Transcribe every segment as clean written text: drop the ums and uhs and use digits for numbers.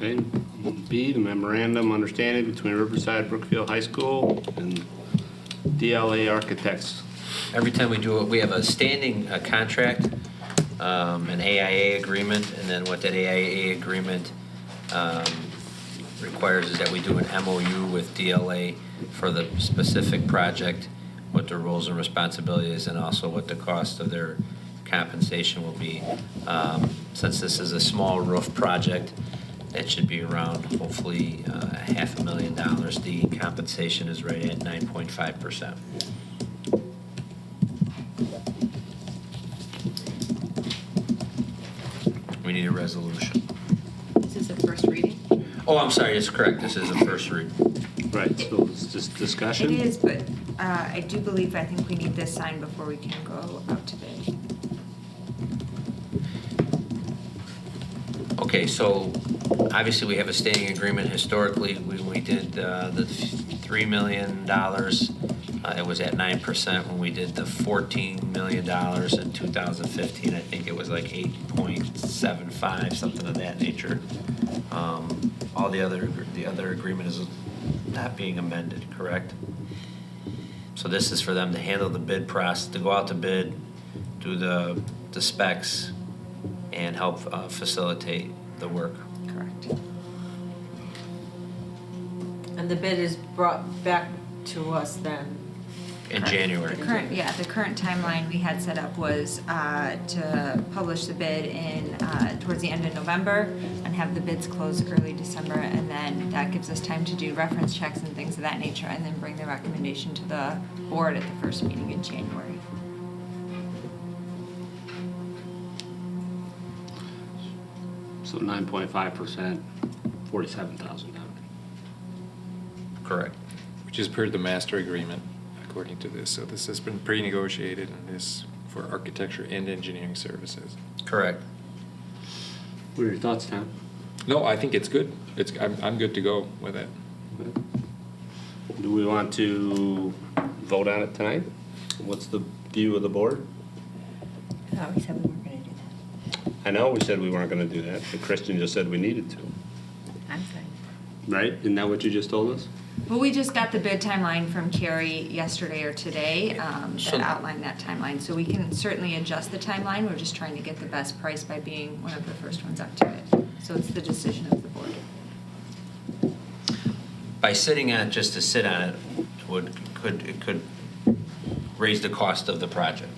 Okay. B, the memorandum understanding between Riverside Brookfield High School and DLA Architects. Every time we do it, we have a standing contract, an AIA agreement, and then what that AIA agreement requires is that we do an MOU with DLA for the specific project, what their roles and responsibilities, and also what the cost of their compensation will be. Since this is a small roof project, it should be around hopefully $500,000. The compensation is right at 9.5%. We need a resolution. This is a first reading? Oh, I'm sorry, it's correct. This is a first read. Right, so it's just discussion? It is, but I think we need this signed before we can go out to bid. Okay, so obviously we have a standing agreement historically. We did the $3 million. It was at 9%. When we did the $14 million in 2015, I think it was like 8.75, something of that nature. All the other agreement is not being amended, correct? So this is for them to handle the bid process, to go out to bid, do the specs, and help facilitate the work. Correct. And the bid is brought back to us then? In January. The current timeline we had set up was to publish the bid in towards the end of November and have the bids close early December, and then that gives us time to do reference checks and things of that nature, and then bring the recommendation to the board at the first meeting in January. So 9.5%, $47,000. Correct. Which is per the master agreement, according to this. So this has been pre-negotiated and is for architecture and engineering services. Correct. What are your thoughts, Tom? No, I think it's good. I'm good to go with it. Do we want to vote on it tonight? What's the view of the board? No, we said we weren't going to do that. I know we said we weren't going to do that, but Christian just said we needed to. I'm fine. Right? Isn't that what you just told us? Well, we just got the bid timeline from Carrie yesterday or today So- that outlined that timeline. So we can certainly adjust the timeline. We're just trying to get the best price by being one of the first ones up to it. So it's the decision of the board. By sitting on it just to sit on it could raise the cost of the project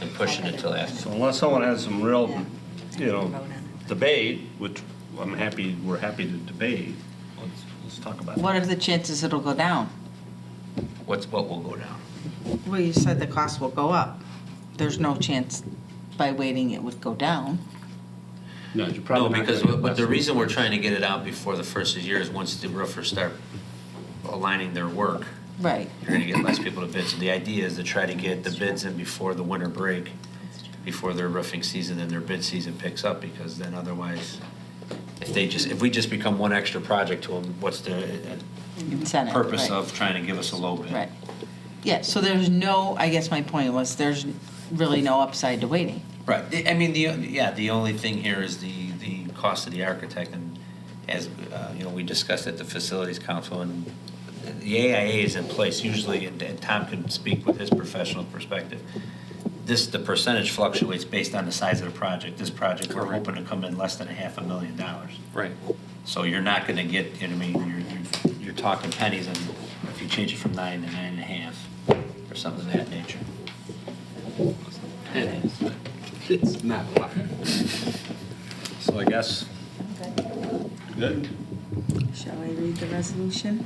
and pushing it till after. So unless someone has some real, Vote on it. debate, which we're happy to debate, let's talk about What it. are the chances it'll go down? What will go down? Well, you said the cost will go up. There's no chance by waiting it would go down. No, you're No, probably not because gonna get but the less. reason we're trying to get it out before the first of the year is once the roofers start aligning their work, Right. you're gonna get less people to bid. So the idea is to try to get the bids in before the winter break, before their roofing season and their bid season picks up, because then otherwise, if we just become one extra project to them, what's the Incentive. purpose right. of trying to give us a low bid? Right. Yeah, so there's no, I guess my point was, there's really no upside to waiting. Right. I mean, the only thing here is the cost of the architect, and as we discussed at the facilities council, and the AIA is in place usually, and Tom can speak with his professional perspective. The percentage fluctuates based on the size of the project. This project, we're hoping to come in less than $500,000. Right. So you're not going to get, you're talking pennies, and if you change it from 9 to 9.5 or something of that nature. It's not a lot. So I guess, good. Shall I read the resolution?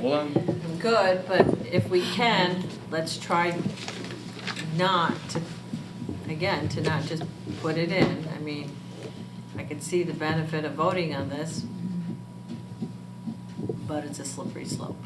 Hold on. Good, but if we can, let's try not to not just put it in. I mean, I could see the benefit of voting on this, but it's a slippery slope.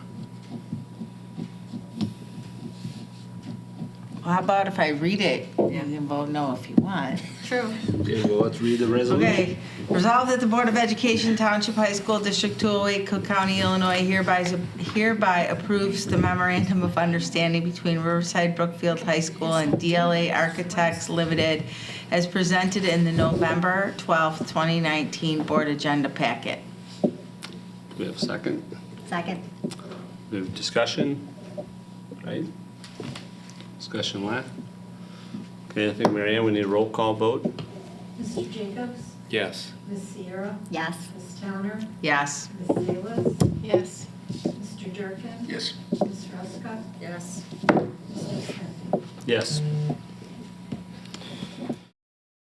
Well, how about if I read it? You Yeah. can vote no if you want. True. Okay, well, let's read the resolution. Okay, Resolved that the Board of Education Township High School District 208, Cook County, Illinois hereby approves the memorandum of understanding between Riverside Brookfield High School and DLA Architects Limited as presented in the November 12th, 2019 Board Agenda Packet. Do we have a second? Second. We have discussion, right? Discussion left. Okay, I think, Mary Ann, we need a roll call vote. Mr. Jacobs? Yes. Ms. Sierra? Yes. Ms. Towner? Yes. Ms. Salas? Yes. Mr. Durkin? Yes. Ms. Ruska? Yes. Mr. Smith? Yes.